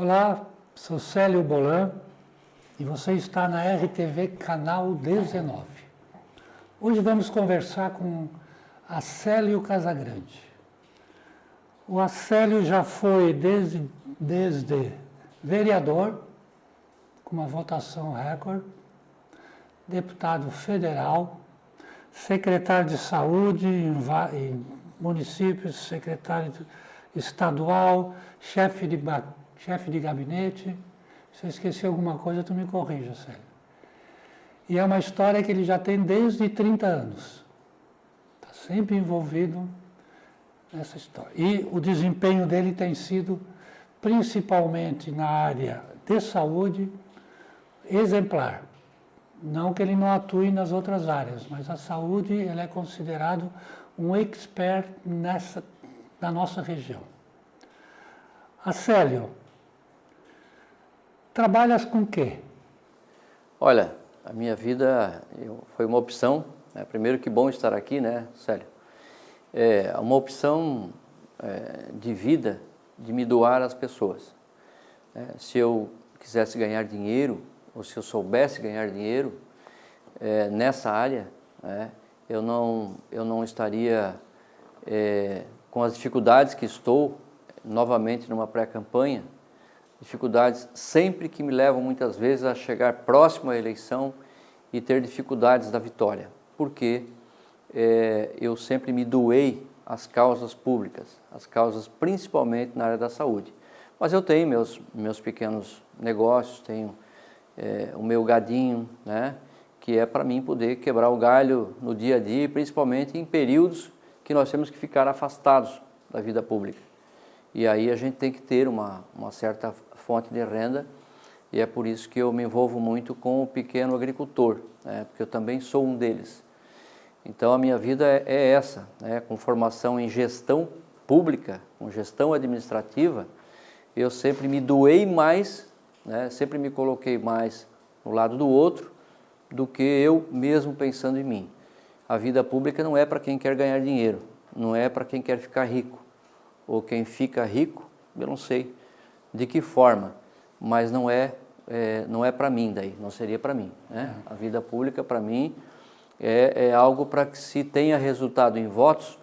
Olá, sou Célio Bolan e você está na RTV Canal 19. Hoje vamos conversar com Acélio Casagrande. O Acélio já foi desde vereador, com uma votação recorde, deputado federal, secretário de saúde em municípios, secretário estadual, chefe de gabinete. Se eu esqueci alguma coisa, tu me corrija, Célio. E é uma história que ele já tem desde 30 anos. Está sempre envolvido nessa história. E o desempenho dele tem sido, principalmente na área de saúde, exemplar. Não que ele não atue nas outras áreas, mas a saúde ele é considerado um expert na nossa região. Acélio, trabalhas com o quê? Olha, a minha vida foi uma opção, né? Primeiro, que bom estar aqui, né, Célio? É uma opção de vida, de me doar às pessoas. Se eu quisesse ganhar dinheiro, ou se eu soubesse ganhar dinheiro nessa área, eu não estaria com as dificuldades que estou, novamente numa pré-campanha, dificuldades sempre que me levam muitas vezes a chegar próximo à eleição e ter dificuldades da vitória, porque eu sempre me doei às causas públicas, às causas principalmente na área da saúde. Mas eu tenho meus pequenos negócios, tenho o meu gadinho, né, que é para mim poder quebrar o galho no dia a dia, principalmente em períodos que nós temos que ficar afastados da vida pública. E aí a gente tem que ter uma certa fonte de renda, e é por isso que eu me envolvo muito com o pequeno agricultor, né, porque eu também sou um deles. Então a minha vida é essa, né, com formação em gestão pública, com gestão administrativa, eu sempre me doei mais, né, sempre me coloquei mais no lado do outro do que eu mesmo pensando em mim. A vida pública não é para quem quer ganhar dinheiro, não é para quem quer ficar rico. Ou quem fica rico, eu não sei de que forma, mas não é para mim daí, não seria para mim, né? A vida pública para mim é algo para que se tenha resultado em votos.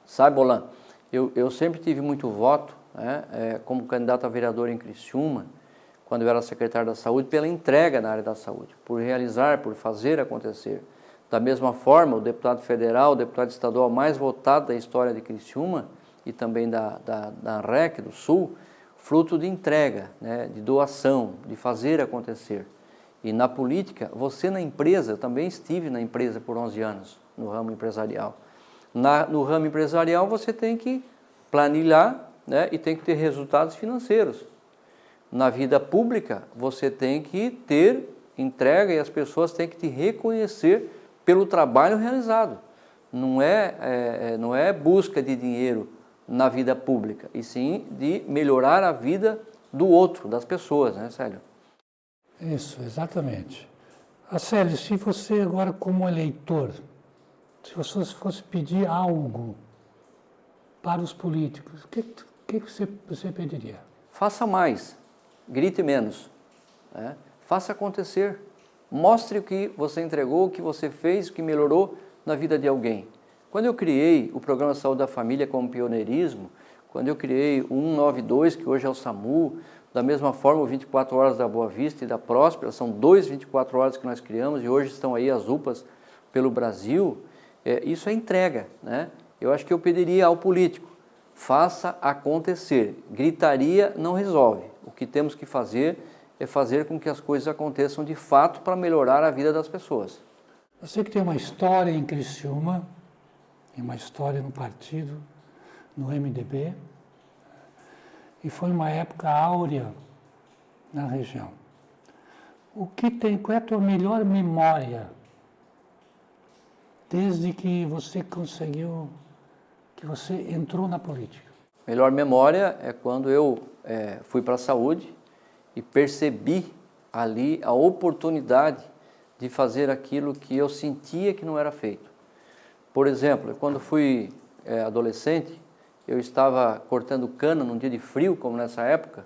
Sabe, Bolan, eu sempre tive muito voto, né, como candidato a vereador em Criciúma, quando eu era secretário da saúde, pela entrega na área da saúde, por realizar, por fazer acontecer. Da mesma forma, o deputado federal, o deputado estadual mais votado da história de Criciúma, e também da REC do Sul, fruto de entrega, né, de doação, de fazer acontecer. E na política, você na empresa, eu também estive na empresa por 11 anos, no ramo empresarial. No ramo empresarial você tem que planilhar, né, e tem que ter resultados financeiros. Na vida pública você tem que ter entrega e as pessoas têm que te reconhecer pelo trabalho realizado. Não é busca de dinheiro na vida pública, e sim de melhorar a vida do outro, das pessoas, né, Célio? Isso, exatamente. Acélio, se você agora como eleitor, se você fosse pedir algo para os políticos, o que você pediria? Faça mais, grite menos, né? Faça acontecer, mostre o que você entregou, o que você fez, o que melhorou na vida de alguém. Quando eu criei o Programa Saúde da Família como pioneirismo, quando eu criei o 192, que hoje é o SAMU, da mesma forma o 24 Horas da Boa Vista e da Próspera, são 2 24 horas que nós criamos e hoje estão aí as UPAs pelo Brasil, isso é entrega, né? Eu acho que eu pediria ao político, faça acontecer. Gritaria não resolve. O que temos que fazer é fazer com que as coisas aconteçam de fato para melhorar a vida das pessoas. Eu sei que tem uma história em Criciúma, tem uma história no partido, no MDB, e foi uma época áurea na região. Qual é a tua melhor memória desde que você que você entrou na política? Melhor memória é quando eu fui para a saúde e percebi ali a oportunidade de fazer aquilo que eu sentia que não era feito. Por exemplo, quando fui adolescente, eu estava cortando cana num dia de frio, como nessa época,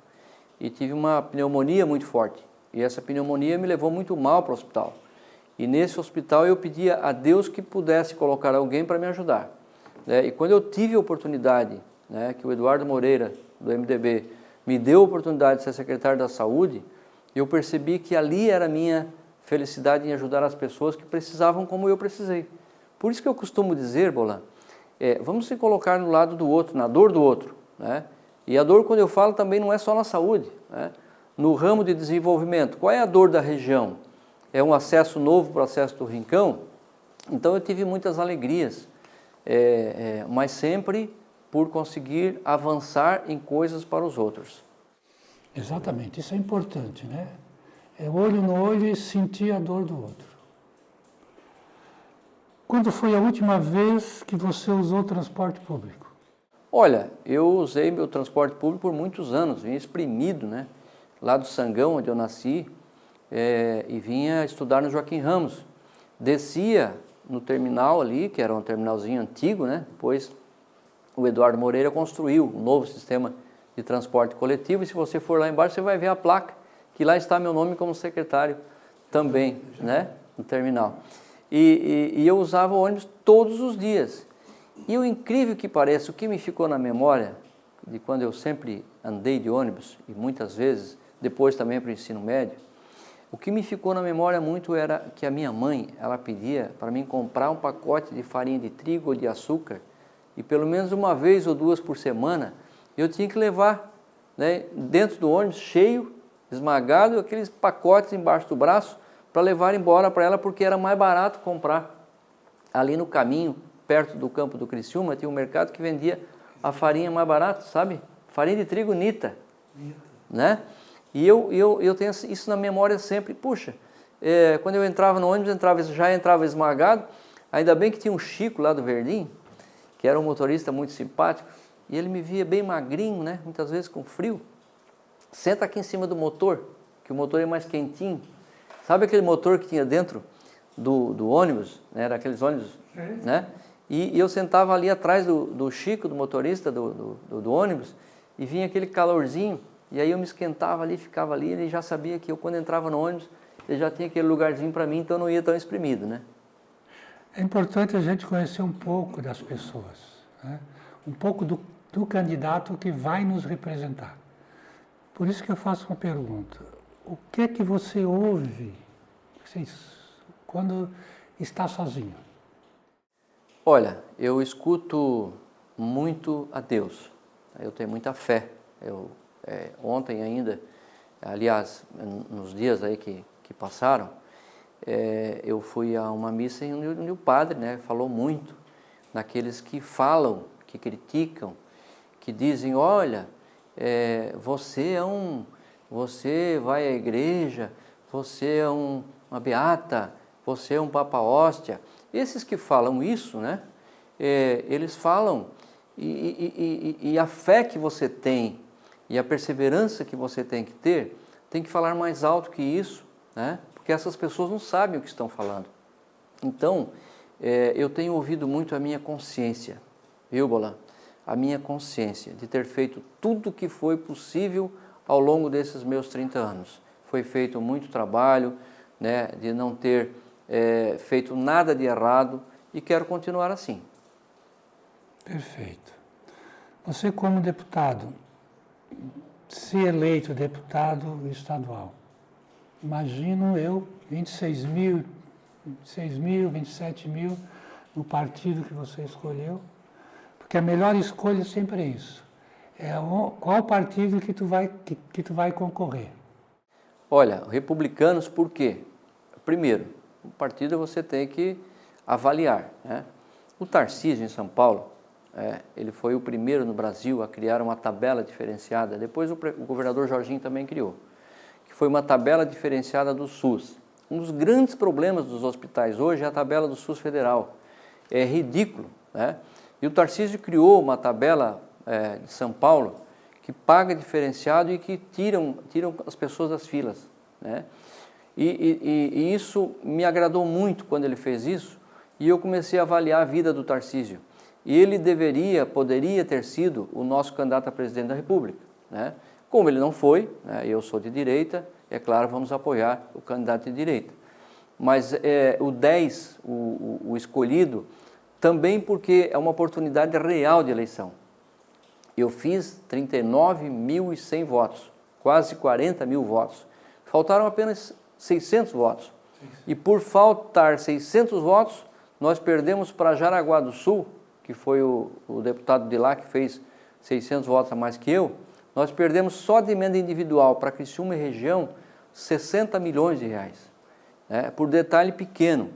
e tive uma pneumonia muito forte. E essa pneumonia me levou muito mal para o hospital. E nesse hospital eu pedia a Deus que pudesse colocar alguém para me ajudar. E quando eu tive a oportunidade, que o Eduardo Moreira, do MDB, me deu a oportunidade de ser secretário da Saúde, eu percebi que ali era a minha felicidade em ajudar as pessoas que precisavam como eu precisei. Por isso que eu costumo dizer, Bolan, vamos se colocar no lado do outro, na dor do outro. E a dor, quando eu falo, também não é só na saúde. No ramo de desenvolvimento, qual é a dor da região? É um acesso novo para o acesso do Rincão? Então eu tive muitas alegrias, mas sempre por conseguir avançar em coisas para os outros. Exatamente, isso é importante, né? É olho no olho e sentir a dor do outro. Quando foi a última vez que você usou transporte público? Olha, eu usei meu transporte público por muitos anos, vinha exprimido, lá do Sangão, onde eu nasci, e vinha estudar no Joaquim Ramos. Descia no terminal ali, que era um terminalzinho antigo, depois o Eduardo Moreira construiu um novo sistema de transporte coletivo, e se você for lá embaixo, você vai ver a placa, que lá está meu nome como secretário também, no terminal. E eu usava o ônibus todos os dias. E o incrível que pareça, o que me ficou na memória, de quando eu sempre andei de ônibus, e muitas vezes, depois também para o ensino médio, o que me ficou na memória muito era que a minha mãe, ela pedia para mim comprar um pacote de farinha de trigo ou de açúcar, e pelo menos uma vez ou duas por semana, eu tinha que levar dentro do ônibus, cheio, esmagado, aqueles pacotes embaixo do braço, para levar embora para ela, porque era mais barato comprar. Ali no caminho, perto do campo do Criciúma, tinha um mercado que vendia a farinha mais barata, sabe? Farinha de trigo Nita. E eu tenho isso na memória sempre. Puxa, quando eu entrava no ônibus, já entrava esmagado. Ainda bem que tinha um Chico lá do Verdim, que era um motorista muito simpático, e ele me via bem magrinho, muitas vezes com frio. Senta aqui em cima do motor, que o motor é mais quentinho. Sabe aquele motor que tinha dentro do ônibus? Era aqueles ônibus, E eu sentava ali atrás do Chico, do motorista do ônibus, e vinha aquele calorzinho, e aí eu me esquentava ali, ficava ali, e ele já sabia que eu, quando entrava no ônibus, ele já tinha aquele lugarzinho para mim, então eu não ia tão espremido, É importante a gente conhecer um pouco das pessoas, um pouco do candidato que vai nos representar. Por isso que eu faço uma pergunta. O que é que você ouve quando está sozinho? Olha, eu escuto muito a Deus. Eu tenho muita fé. Ontem ainda, aliás, nos dias aí que passaram, eu fui a uma missa onde o padre falou muito naqueles que falam, que criticam, que dizem, olha, você vai à igreja, você é uma beata, você é um papa hóstia. Esses que falam isso, eles falam, e a fé que você tem, e a perseverança que você tem que ter, tem que falar mais alto que isso, porque essas pessoas não sabem o que estão falando. Então, eu tenho ouvido muito a minha consciência, viu, Bolan? A minha consciência de ter feito tudo o que foi possível ao longo desses meus 30 anos. Foi feito muito trabalho, de não ter feito nada de errado, e quero continuar assim. Perfeito. Você, como deputado, se eleito deputado estadual, imagino eu, 26 mil, 27 mil no partido que você escolheu, porque a melhor escolha sempre é isso. Qual partido que tu vai concorrer? Olha, republicanos por quê? Primeiro, o partido você tem que avaliar. O Tarcísio, em São Paulo, ele foi o primeiro no Brasil a criar uma tabela diferenciada, depois o governador Jorginho também criou, que foi uma tabela diferenciada do SUS. Um dos grandes problemas dos hospitais hoje é a tabela do SUS federal. É ridículo, E o Tarcísio criou uma tabela de São Paulo que paga diferenciado e que tiram as pessoas das filas, E isso me agradou muito quando ele fez isso, e eu comecei a avaliar a vida do Tarcísio. E ele poderia ter sido o nosso candidato a presidente da República, Como ele não foi, né, eu sou de direita, é claro, vamos apoiar o candidato de direita. Mas o 10, o escolhido, também porque é uma oportunidade real de eleição. Eu fiz 39.100 votos, quase 40 mil votos. Faltaram apenas 600 votos. E por faltar 600 votos, nós perdemos para Jaraguá do Sul, que foi o deputado de lá que fez 600 votos a mais que eu, nós perdemos só de emenda individual para Criciúma e região 60 milhões de reais, né, por detalhe pequeno.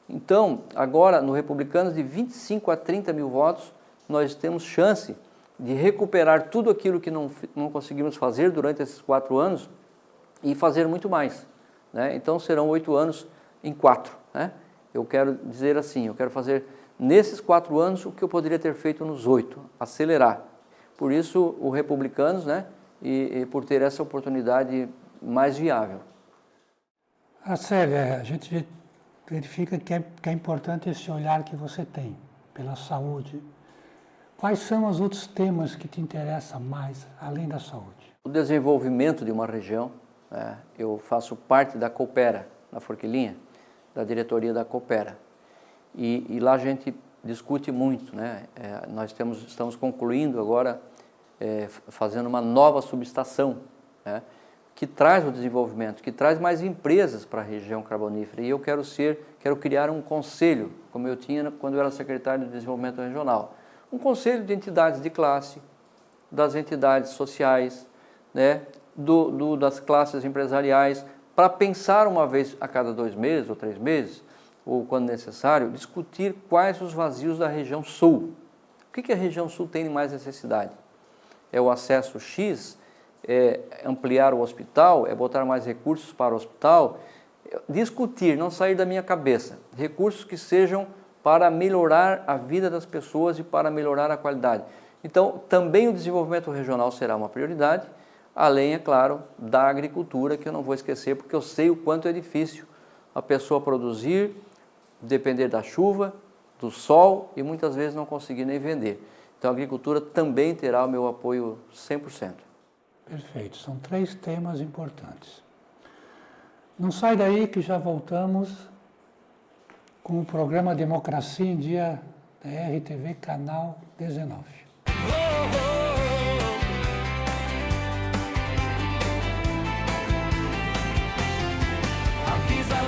Então, agora, no Republicanos, de 25 a 30 mil votos, nós temos chance de recuperar tudo aquilo que não conseguimos fazer durante esses 4 anos e fazer muito mais, né? Então, serão 8 anos em 4, né? Eu quero dizer assim, eu quero fazer nesses 4 anos o que eu poderia ter feito nos 8, acelerar. Por isso, o Republicanos, né, e por ter essa oportunidade mais viável. Célia, a gente verifica que é importante esse olhar que você tem pela saúde. Quais são os outros temas que te interessam mais, além da saúde? O desenvolvimento de uma região, né, eu faço parte da Coopera, na Forquilinha, da diretoria da Coopera. E lá a gente discute muito, né? Nós estamos concluindo agora, fazendo uma nova subestação, né, que traz o desenvolvimento, que traz mais empresas para a região carbonífera. E eu quero criar um conselho, como eu tinha quando eu era secretário de Desenvolvimento Regional. Um conselho de entidades de classe, das entidades sociais, né, das classes empresariais, para pensar uma vez a cada 2 meses ou 3 meses, ou quando necessário, discutir quais os vazios da região sul. O que a região sul tem de mais necessidade? É o acesso X? É ampliar o hospital? É botar mais recursos para o hospital? Discutir, não sair da minha cabeça. Recursos que sejam para melhorar a vida das pessoas e para melhorar a qualidade. Então, também o desenvolvimento regional será uma prioridade, além, é claro, da agricultura, que eu não vou esquecer, porque eu sei o quanto é difícil a pessoa produzir, depender da chuva, do sol e muitas vezes não conseguir nem vender. Então, a agricultura também terá o meu apoio 100%. Perfeito, são 3 temas importantes. Não sai daí que já voltamos com o programa Democracia em Dia da RTV, canal 19. Avisa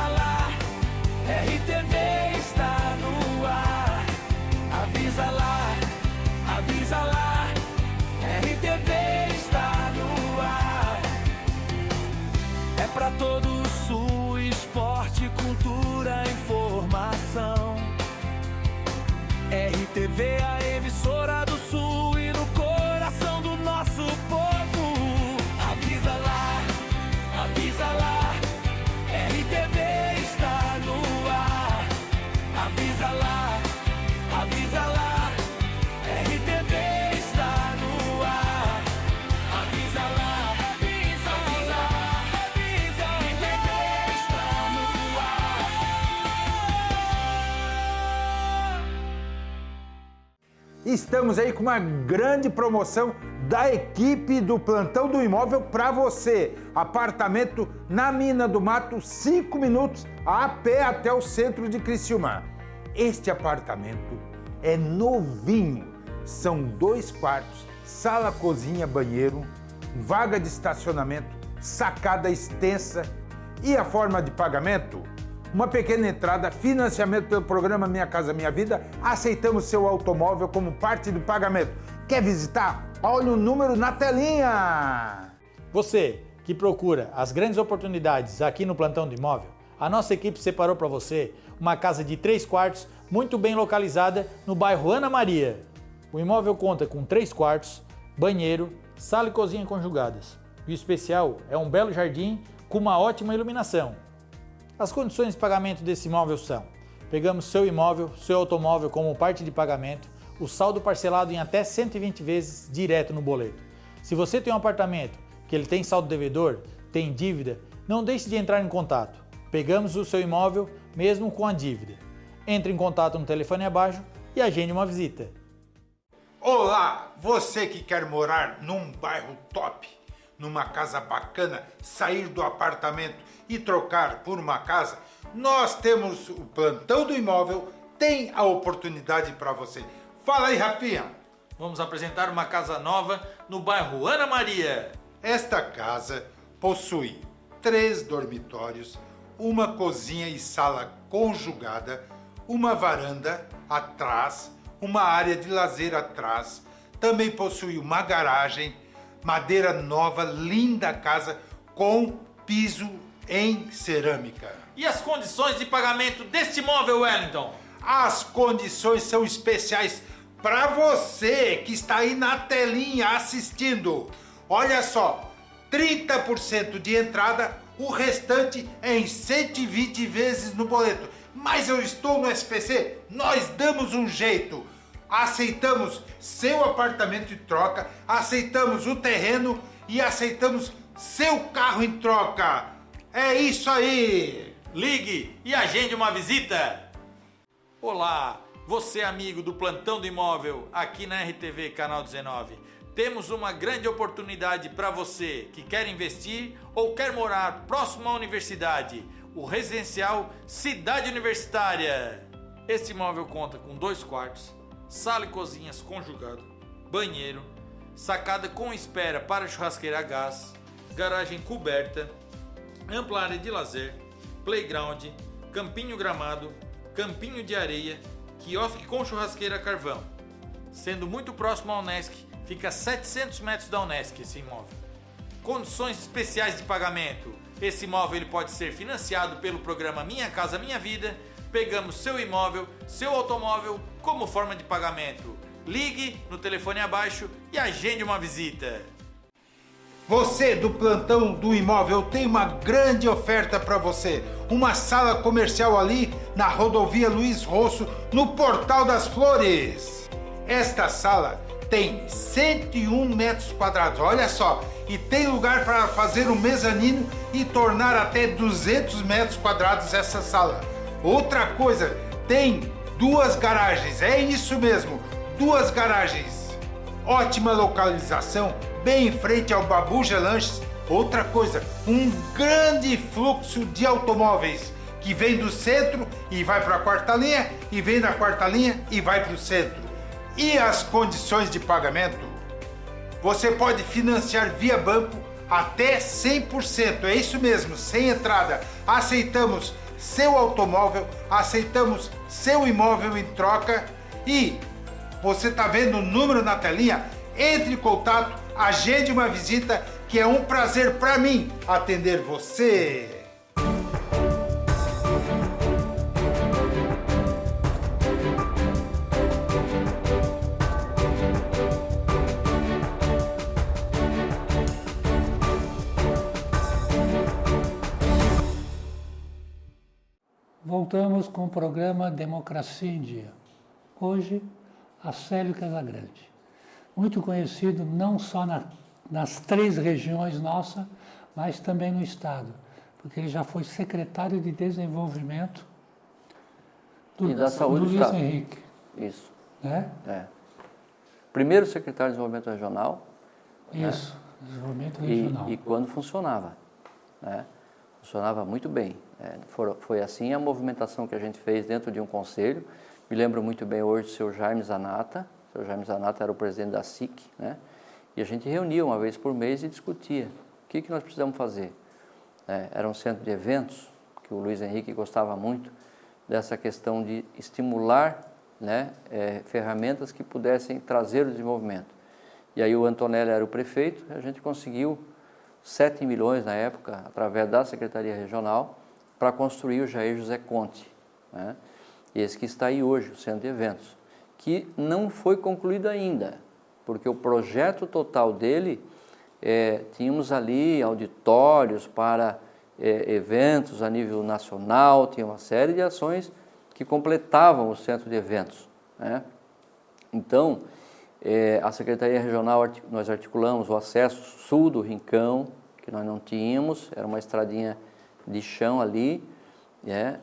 lá, RTV está no ar. Avisa lá, RTV está no ar. É pra todo o sul, esporte, cultura, informação. RTV, a emissora do sul e no coração do nosso povo. Avisa lá, RTV está no ar. Avisa lá, RTV está no ar. Avisa lá, RTV está no ar. Estamos aí com uma grande promoção da equipe do Plantão do Imóvel para você. Apartamento na Mina do Mato, 5 minutos a pé até o centro de Criciúma. Este apartamento é novinho. São 2 quartos, sala, cozinha, banheiro, vaga de estacionamento, sacada extensa. E a forma de pagamento? Uma pequena entrada, financiamento pelo programa Minha Casa Minha Vida. Aceitamos seu automóvel como parte do pagamento. Quer visitar? Olha o número na telinha! Você que procura as grandes oportunidades aqui no Plantão do Imóvel, a nossa equipe separou para você uma casa de 3 quartos muito bem localizada no bairro Ana Maria. O imóvel conta com 3 quartos, banheiro, sala e cozinha conjugadas. E o especial é um belo jardim com uma ótima iluminação. As condições de pagamento desse imóvel são: pegamos seu imóvel, seu automóvel como parte de pagamento, o saldo parcelado em até 120 vezes direto no boleto. Se você tem um apartamento que ele tem saldo devedor, tem dívida, não deixe de entrar em contato. Pegamos o seu imóvel mesmo com a dívida. Entre em contato no telefone abaixo e agende uma visita. Olá, você que quer morar num bairro top, numa casa bacana, sair do apartamento e trocar por uma casa, nós temos o Plantão do Imóvel, tem a oportunidade para você. Fala aí, Rafinha. Vamos apresentar uma casa nova no bairro Ana Maria. Esta casa possui 3 dormitórios, uma cozinha e sala conjugada, uma varanda atrás, uma área de lazer atrás, também possui uma garagem, madeira nova, linda casa com piso em cerâmica. E as condições de pagamento deste imóvel, Wellington? As condições são especiais para você que está aí na telinha assistindo. Olha só, 30% de entrada, o restante é em 120 vezes no boleto. Mas eu estou no SPC, nós damos um jeito. Aceitamos seu apartamento em troca, aceitamos o terreno e aceitamos seu carro em troca. É isso aí! Ligue e agende uma visita. Olá, você amigo do Plantão do Imóvel, aqui na RTV Canal 19. Temos uma grande oportunidade para você que quer investir ou quer morar próximo à universidade, o residencial Cidade Universitária. Este imóvel conta com 2 quartos, sala e cozinhas conjugado, banheiro, sacada com espera para churrasqueira a gás, garagem coberta, ampla área de lazer, playground, campinho gramado, campinho de areia, quiosque com churrasqueira a carvão. Sendo muito próximo à Unesc, fica a 700 metros da Unesc esse imóvel. Condições especiais de pagamento. Esse imóvel ele pode ser financiado pelo programa Minha Casa Minha Vida. Pegamos seu imóvel, seu automóvel como forma de pagamento. Ligue no telefone abaixo e agende uma visita. Você do Plantão do Imóvel tem uma grande oferta para você. Uma sala comercial ali na rodovia Luiz Rosso, no Portal das Flores. Esta sala tem 101 metros quadrados, olha só. E tem lugar para fazer um mezanino e tornar até 200 metros quadrados essa sala. Outra coisa, tem 2 garagens, é isso mesmo, 2 garagens. Ótima localização, bem em frente ao Babuja Lanches. Outra coisa, um grande fluxo de automóveis que vem do centro e vai para a quarta linha, e vem da quarta linha e vai para o centro. E as condições de pagamento? Você pode financiar via banco até 100%, é isso mesmo, sem entrada. Aceitamos seu automóvel, aceitamos seu imóvel em troca e você está vendo o número na telinha? Entre em contato, agende uma visita, que é um prazer para mim atender você. Voltamos com o programa Democracia em Dia. Hoje, Acélio Casagrande. Muito conhecido não só nas 3 regiões nossas, mas também no Estado, porque ele já foi secretário de Desenvolvimento E da Saúde do Luiz Estado. Henrique. Isso. Né? É. Primeiro secretário de Desenvolvimento Regional. Isso, Desenvolvimento Regional. E quando funcionava. Né? Funcionava muito bem. Foi assim a movimentação que a gente fez dentro de um conselho. Me lembro muito bem hoje do seu Jaime Zanata. O seu Jaime Zanata era o presidente da SIC, né? E a gente reunia uma vez por mês e discutia o que nós precisamos fazer. Era um centro de eventos, que o Luiz Henrique gostava muito, dessa questão de estimular, né, ferramentas que pudessem trazer o desenvolvimento. E aí o Antonelli era o prefeito, a gente conseguiu 7 milhões na época, através da Secretaria Regional, para construir o Jair José Conte, né? Esse que está aí hoje, o centro de eventos, que não foi concluído ainda, porque o projeto total dele, tínhamos ali auditórios para eventos a nível nacional, tinha uma série de ações que completavam o centro de eventos, né? Então, a Secretaria Regional, nós articulamos o acesso sul do Rincão, que nós não tínhamos, era uma estradinha de chão ali,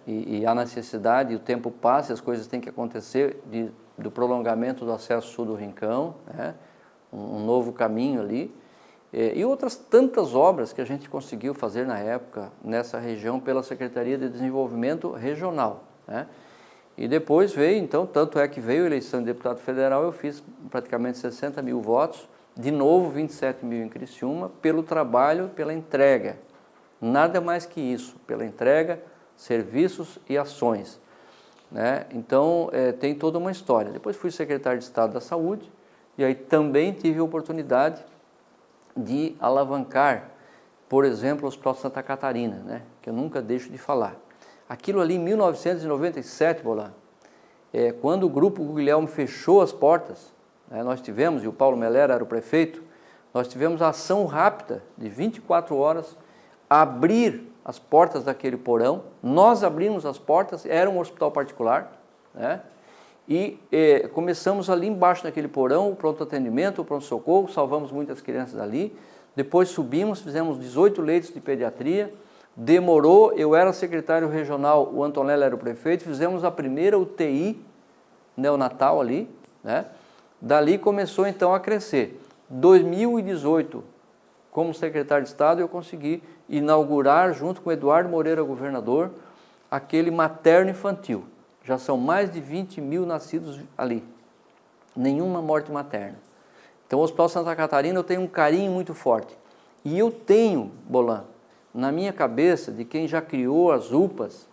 e há necessidade, o tempo passa, as coisas têm que acontecer, de do prolongamento do acesso sul do Rincão, né? Um novo caminho ali, e outras tantas obras que a gente conseguiu fazer na época nessa região pela Secretaria de Desenvolvimento Regional, né? E depois veio, então, tanto é que veio a eleição de deputado federal, eu fiz praticamente 60 mil votos, de novo 27 mil em Criciúma, pelo trabalho, pela entrega, nada mais que isso, pela entrega, serviços e ações, né? Então, tem toda uma história. Depois fui secretário de Estado da Saúde, e aí também tive a oportunidade de alavancar, por exemplo, o Hospital Santa Catarina, né? Que eu nunca deixo de falar. Aquilo ali em 1997, Bolan, quando o Grupo Guglielmo fechou as portas, né, nós tivemos, e o Paulo Melera era o prefeito, nós tivemos a ação rápida de 24 horas, abrir as portas daquele porão, nós abrimos as portas, era um hospital particular, né? E começamos ali embaixo naquele porão, o pronto atendimento, o pronto-socorro, salvamos muitas crianças ali, depois subimos, fizemos 18 leitos de pediatria, demorou, eu era secretário regional, o Antonelli era o prefeito, fizemos a primeira UTI neonatal ali, né? Dali começou então a crescer. 2018, como secretário de Estado, eu consegui inaugurar, junto com o Eduardo Moreira, governador, aquele materno-infantil. Já são mais de 20 mil nascidos ali, nenhuma morte materna. Então o Hospital Santa Catarina eu tenho um carinho muito forte. E eu tenho, Bolan, na minha cabeça, de quem já criou as UPAs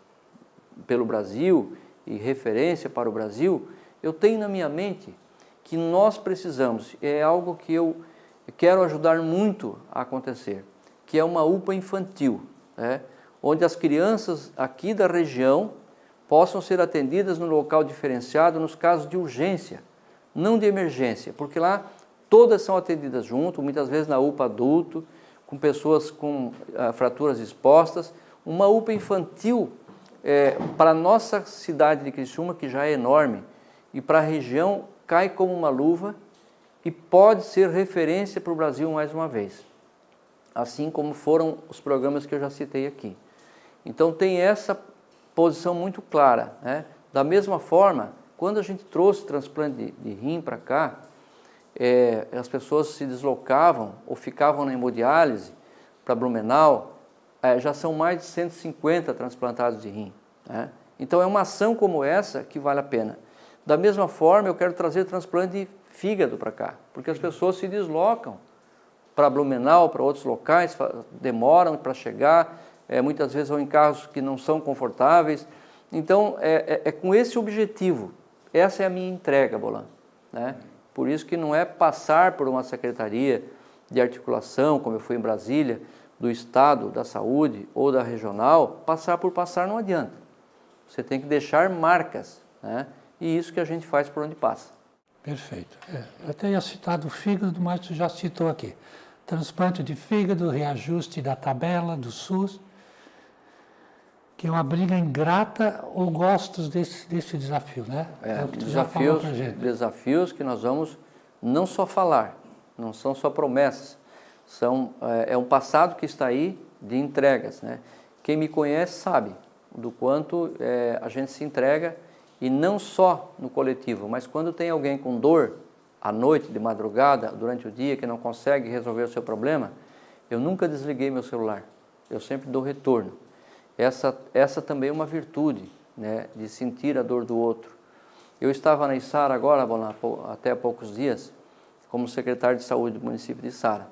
pelo Brasil e referência para o Brasil, eu tenho na minha mente que nós precisamos, é algo que eu quero ajudar muito a acontecer, que é uma UPA infantil, né? Onde as crianças aqui da região possam ser atendidas no local diferenciado nos casos de urgência, não de emergência, porque lá todas são atendidas junto, muitas vezes na UPA adulto, com pessoas com fraturas expostas. Uma UPA infantil, para a nossa cidade de Criciúma, que já é enorme, e para a região, cai como uma luva e pode ser referência para o Brasil mais uma vez, assim como foram os programas que eu já citei aqui. Então tem essa posição muito clara, né? Da mesma forma, quando a gente trouxe transplante de rim para cá, as pessoas se deslocavam ou ficavam na hemodiálise para Blumenau, já são mais de 150 transplantados de rim, né? Então é uma ação como essa que vale a pena. Da mesma forma, eu quero trazer transplante de fígado para cá, porque as pessoas se deslocam para Blumenau, para outros locais, demoram para chegar, muitas vezes vão em carros que não são confortáveis. Então, é com esse objetivo, essa é a minha entrega, Bolan, né? Por isso que não é passar por uma secretaria de articulação, como eu fui em Brasília, do Estado, da Saúde ou da regional, passar por passar não adianta. Você tem que deixar marcas, né? E isso que a gente faz por onde passa. Perfeito. Eu até ia citar do fígado, mas tu já citou aqui. Transplante de fígado, reajuste da tabela do SUS, que é uma briga ingrata, ou gostos desse desafio, né? É o que tu já falou pra gente. Desafios que nós vamos não só falar, não são só promessas, é um passado que está aí de entregas, né? Quem me conhece sabe do quanto a gente se entrega, e não só no coletivo, mas quando tem alguém com dor, à noite, de madrugada, durante o dia, que não consegue resolver o seu problema, eu nunca desliguei meu celular, eu sempre dou retorno. Essa também é uma virtude, né, de sentir a dor do outro. Eu estava na Içara agora, até há poucos dias, como secretário de saúde do município de Içara.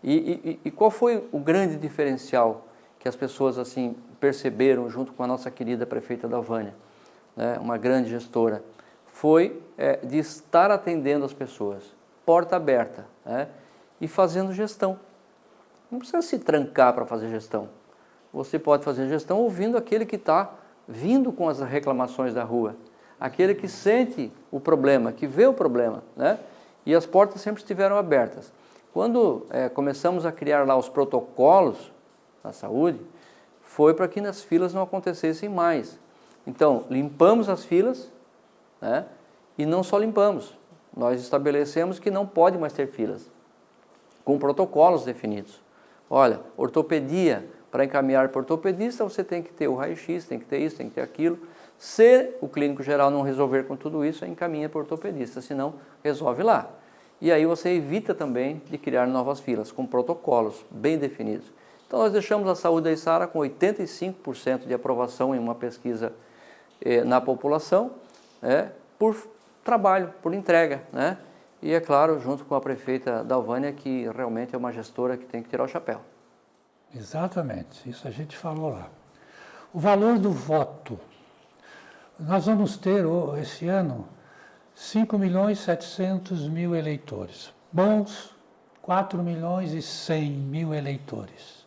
E qual foi o grande diferencial que as pessoas assim perceberam junto com a nossa querida prefeita Dalvânia, né, uma grande gestora? Foi de estar atendendo as pessoas, porta aberta, né, e fazendo gestão. Não precisa se trancar para fazer gestão. Você pode fazer gestão ouvindo aquele que está vindo com as reclamações da rua, aquele que sente o problema, que vê o problema, né? E as portas sempre estiveram abertas. Quando começamos a criar lá os protocolos da saúde, foi para que as filas não acontecessem mais. Então, limpamos as filas, né? E não só limpamos, nós estabelecemos que não pode mais ter filas, com protocolos definidos. Olha, ortopedia, para encaminhar para o ortopedista, você tem que ter o raio-x, tem que ter isso, tem que ter aquilo. Se o clínico geral não resolver com tudo isso, encaminha para o ortopedista, senão resolve lá. E aí você evita também de criar novas filas, com protocolos bem definidos. Então nós deixamos a saúde da Içara com 85% de aprovação em uma pesquisa na população, por trabalho, por entrega, né? E é claro, junto com a prefeita Dalvânia, que realmente é uma gestora que tem que tirar o chapéu. Exatamente, isso a gente falou lá. O valor do voto. Nós vamos ter esse ano 5.700.000 eleitores. Bons, 4.100.000 eleitores.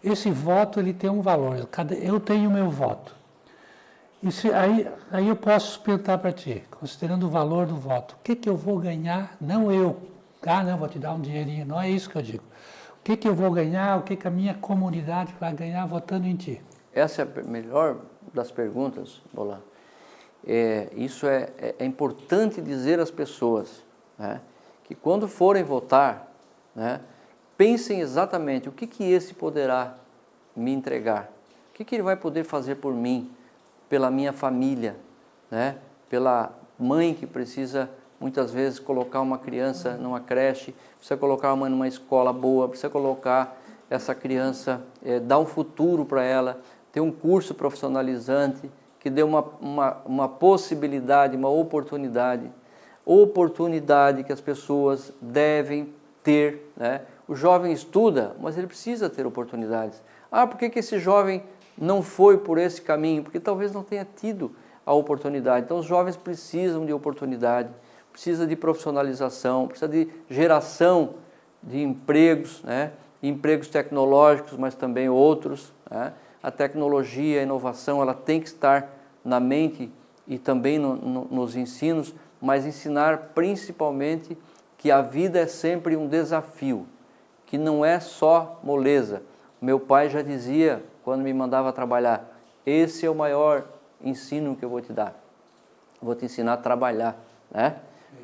Esse voto ele tem um valor. Eu tenho o meu voto. Aí eu posso perguntar para ti, considerando o valor do voto, o que eu vou ganhar? Não eu. Não, vou te dar um dinheirinho. Não é isso que eu digo. O que eu vou ganhar? O que a minha comunidade vai ganhar votando em ti? Essa é a melhor das perguntas, Bolan. Isso é importante dizer às pessoas, né, que quando forem votar, né, pensem exatamente o que esse poderá me entregar, o que ele vai poder fazer por mim, pela minha família, né, pela mãe que precisa muitas vezes colocar uma criança numa creche, precisa colocar uma numa escola boa, precisa colocar essa criança, dar um futuro para ela, ter um curso profissionalizante, que dê uma possibilidade, uma oportunidade que as pessoas devem ter, né? O jovem estuda, mas ele precisa ter oportunidades. Por que esse jovem não foi por esse caminho? Porque talvez não tenha tido a oportunidade. Então os jovens precisam de oportunidade, precisa de profissionalização, precisa de geração de empregos, né? Empregos tecnológicos, mas também outros, né? A tecnologia, a inovação, ela tem que estar na mente e também nos ensinos, mas ensinar principalmente que a vida é sempre um desafio, que não é só moleza. Meu pai já dizia, quando me mandava trabalhar, esse é o maior ensino que eu vou te dar. Vou te ensinar a trabalhar, né?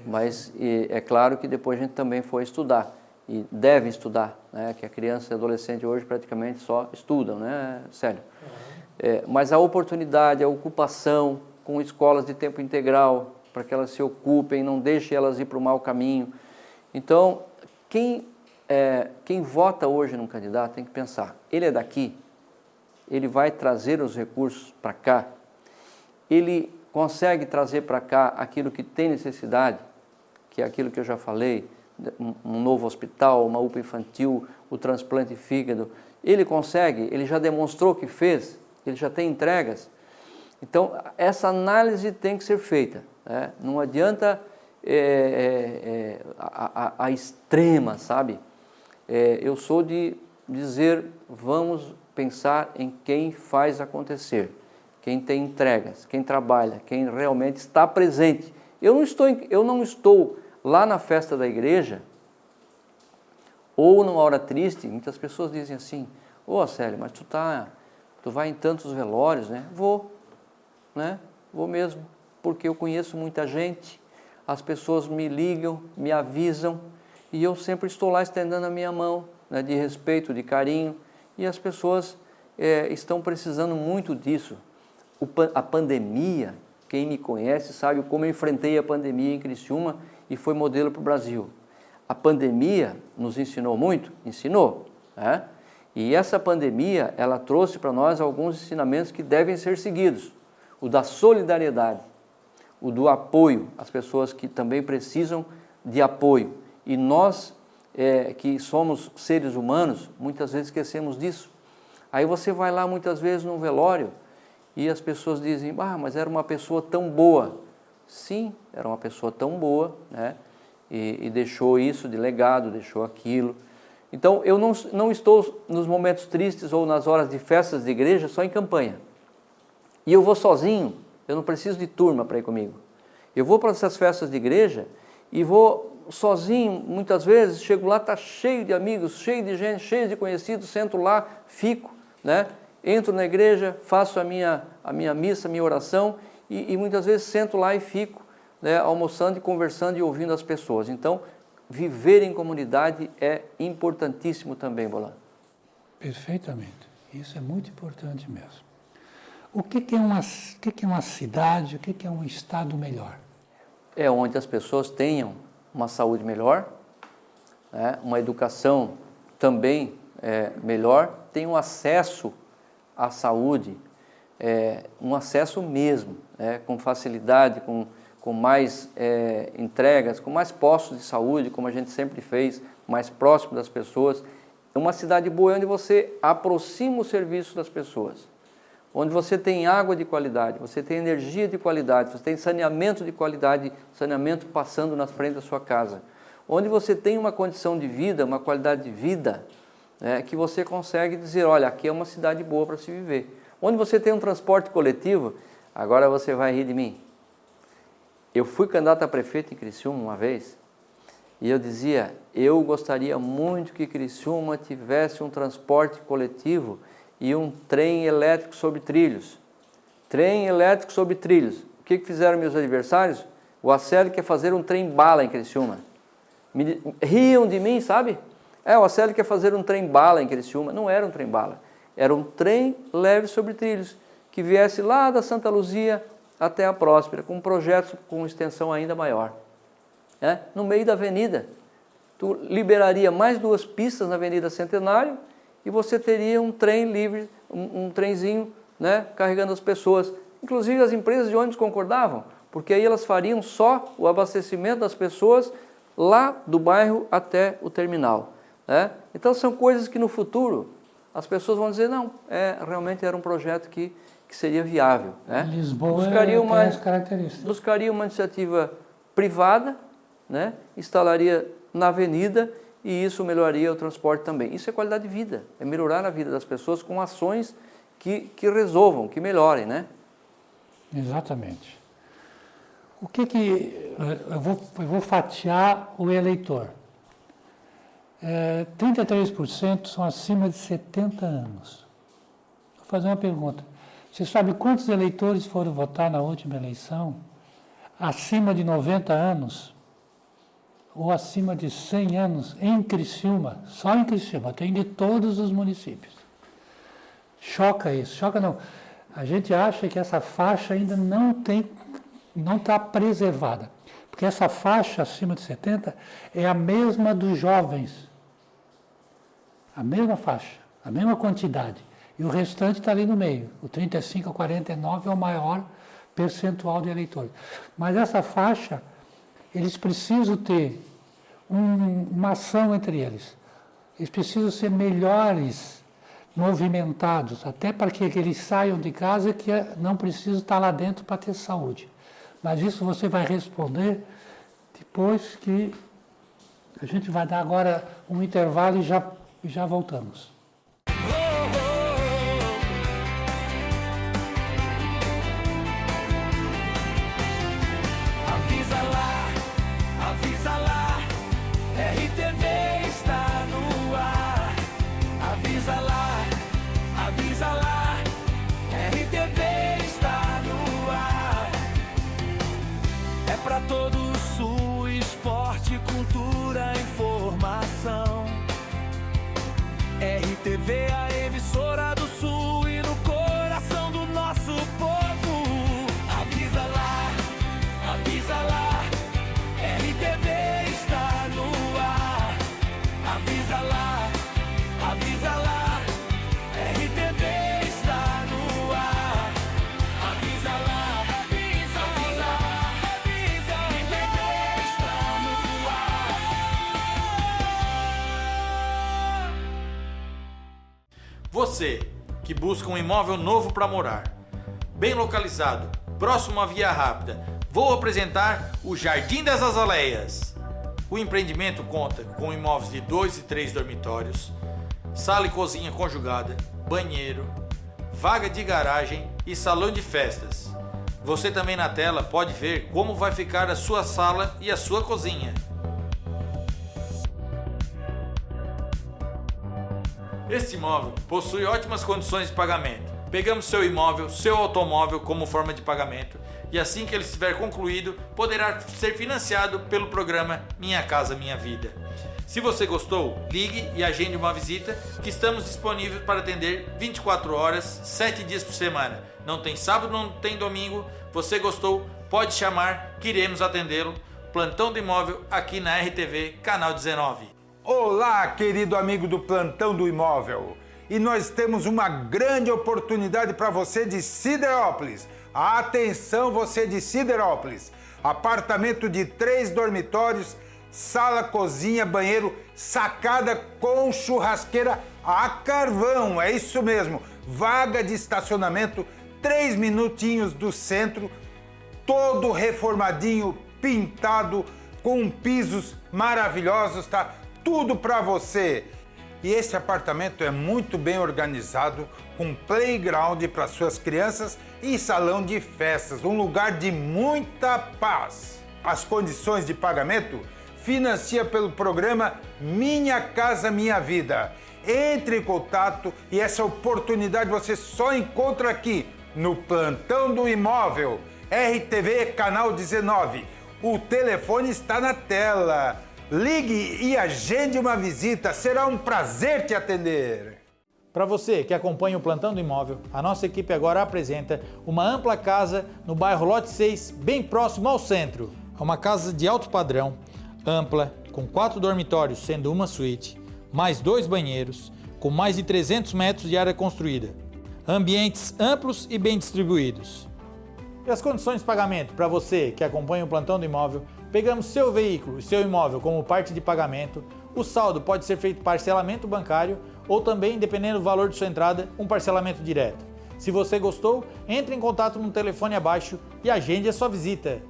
Mas é claro que depois a gente também foi estudar. E deve estudar, né? Que a criança e adolescente hoje praticamente só estudam, né, Célio? Mas a oportunidade, a ocupação com escolas de tempo integral, para que elas se ocupem, não deixem elas ir para o mau caminho. Então, quem vota hoje num candidato tem que pensar, ele é daqui, ele vai trazer os recursos para cá, ele consegue trazer para cá aquilo que tem necessidade, que é aquilo que eu já falei, um novo hospital, uma UPA infantil, o transplante de fígado, ele consegue, ele já demonstrou que fez, ele já tem entregas. Então, essa análise tem que ser feita, né? Não adianta a extrema, sabe? Eu sou de dizer, vamos pensar em quem faz acontecer, quem tem entregas, quem trabalha, quem realmente está presente. Eu não estou lá na festa da igreja, ou numa hora triste. Muitas pessoas dizem assim, Célio, mas tu vai em tantos velórios, né? Vou, né? Vou mesmo, porque eu conheço muita gente, as pessoas me ligam, me avisam, e eu sempre estou lá estendendo a minha mão, né, de respeito, de carinho, e as pessoas estão precisando muito disso. A pandemia, quem me conhece sabe como eu enfrentei a pandemia em Criciúma, e foi modelo para o Brasil. A pandemia nos ensinou muito? Ensinou, né? E essa pandemia, ela trouxe para nós alguns ensinamentos que devem ser seguidos. O da solidariedade, o do apoio às pessoas que também precisam de apoio. E nós, que somos seres humanos, muitas vezes esquecemos disso. Aí você vai lá muitas vezes num velório e as pessoas dizem, mas era uma pessoa tão boa. Sim, era uma pessoa tão boa, né? E deixou isso de legado, deixou aquilo. Então, eu não estou nos momentos tristes ou nas horas de festas de igreja só em campanha. E eu vou sozinho, eu não preciso de turma para ir comigo. Eu vou para essas festas de igreja e vou sozinho, muitas vezes, chego lá, está cheio de amigos, cheio de gente, cheio de conhecidos, sento lá, fico, né? Entro na igreja, faço a minha missa, a minha oração, e muitas vezes sento lá e fico, né, almoçando e conversando e ouvindo as pessoas. Então, viver em comunidade é importantíssimo também, Bolan. Perfeitamente. Isso é muito importante mesmo. O que é uma cidade, o que é um estado melhor? É onde as pessoas tenham uma saúde melhor, né? Uma educação também melhor, tenham acesso à saúde, um acesso mesmo, com facilidade, com mais entregas, com mais postos de saúde, como a gente sempre fez, mais próximo das pessoas. Uma cidade boa é onde você aproxima o serviço das pessoas, onde você tem água de qualidade, você tem energia de qualidade, você tem saneamento de qualidade, saneamento passando na frente da sua casa, onde você tem uma condição de vida, uma qualidade de vida, que você consegue dizer, olha, aqui é uma cidade boa para se viver. Onde você tem um transporte coletivo, agora você vai rir de mim. Eu fui candidato a prefeito em Criciúma uma vez, e eu dizia, eu gostaria muito que Criciúma tivesse um transporte coletivo e um trem elétrico sobre trilhos. Trem elétrico sobre trilhos. O que fizeram meus adversários? O Acélio quer fazer um trem-bala em Criciúma. Riam de mim, sabe? O Acélio quer fazer um trem-bala em Criciúma. Não era um trem-bala. Era um trem leve sobre trilhos, que viesse lá da Santa Luzia até a Próspera, com um projeto com extensão ainda maior. No meio da avenida. Tu liberaria mais 2 pistas na Avenida Centenário e você teria um trem livre, um trenzinho, carregando as pessoas. Inclusive as empresas de ônibus concordavam, porque aí elas fariam só o abastecimento das pessoas lá do bairro até o terminal. Então são coisas que no futuro as pessoas vão dizer, não, realmente era um projeto que seria viável. Lisboa tem as características. Buscaria uma iniciativa privada, instalaria na avenida e isso melhoraria o transporte também. Isso é qualidade de vida, é melhorar a vida das pessoas com ações que resolvam, que melhorem, Exatamente. O que eu vou fatiar o eleitor. 33% são acima de 70 anos. Vou fazer uma pergunta. Você sabe quantos eleitores foram votar na última eleição acima de 90 anos ou acima de 100 anos em Criciúma? Só em Criciúma, tem de todos os municípios. Choca isso, choca não. A gente acha que essa faixa ainda não está preservada, porque essa faixa acima de 70 é a mesma dos jovens, a mesma faixa, a mesma quantidade, e o restante está ali no meio. O 35 a 49 é o maior percentual de eleitores. Mas essa faixa, eles precisam ter uma ação entre eles. Eles precisam ser melhores movimentados, até para que eles saiam de casa que não precisam estar lá dentro para ter saúde. Mas isso você vai responder depois que a gente vai dar agora um intervalo e já voltamos. Avisa lá, RTV está no ar. Avisa lá, RTV está no ar. É pra todo o Sul, esporte, cultura, informação. RTV, a emissora do Sul e no coração do nosso povo. Avisa lá, RTV está no ar. Avisa lá, RTV está no ar. Avisa lá, RTV está no ar. Você que busca um imóvel novo para morar, bem localizado, próximo à via rápida, vou apresentar o Jardim das Azaleias. O empreendimento conta com imóveis de 2 e 3 dormitórios, sala e cozinha conjugada, banheiro, vaga de garagem e salão de festas. Você também na tela pode ver como vai ficar a sua sala e a sua cozinha. Este imóvel possui ótimas condições de pagamento. Pegamos seu imóvel, seu automóvel como forma de pagamento e assim que ele estiver concluído, poderá ser financiado pelo programa Minha Casa Minha Vida. Se você gostou, ligue e agende uma visita, que estamos disponíveis para atender 24 horas, 7 dias por semana. Não tem sábado, não tem domingo. Você gostou? Pode chamar, que iremos atendê-lo. Plantão do Imóvel aqui na RTV, canal 19. Olá, querido amigo do Plantão do Imóvel. E nós temos uma grande oportunidade para você de Siderópolis. Atenção, você de Siderópolis. Apartamento de 3 dormitórios, sala, cozinha, banheiro, sacada com churrasqueira a carvão. É isso mesmo. Vaga de estacionamento, 3 minutinhos do centro, todo reformadinho, pintado, com pisos maravilhosos, tá? Tudo para você. E esse apartamento é muito bem organizado, com playground para suas crianças e salão de festas, um lugar de muita paz. As condições de pagamento financia pelo programa Minha Casa Minha Vida. Entre em contato e essa oportunidade você só encontra aqui no Plantão do Imóvel, RTV Canal 19. O telefone está na tela. Ligue e agende uma visita, será um prazer te atender. Para você que acompanha o Plantão do Imóvel, a nossa equipe agora apresenta uma ampla casa no bairro Lote 6, bem próximo ao centro. É uma casa de alto padrão, ampla, com 4 dormitórios, sendo uma suíte, mais 2 banheiros, com mais de 300 metros de área construída. Ambientes amplos e bem distribuídos. E as condições de pagamento para você que acompanha o Plantão do Imóvel? Pegamos seu veículo e seu imóvel como parte de pagamento. O saldo pode ser feito parcelamento bancário ou também, dependendo do valor de sua entrada, um parcelamento direto. Se você gostou, entre em contato no telefone abaixo e agende a sua visita.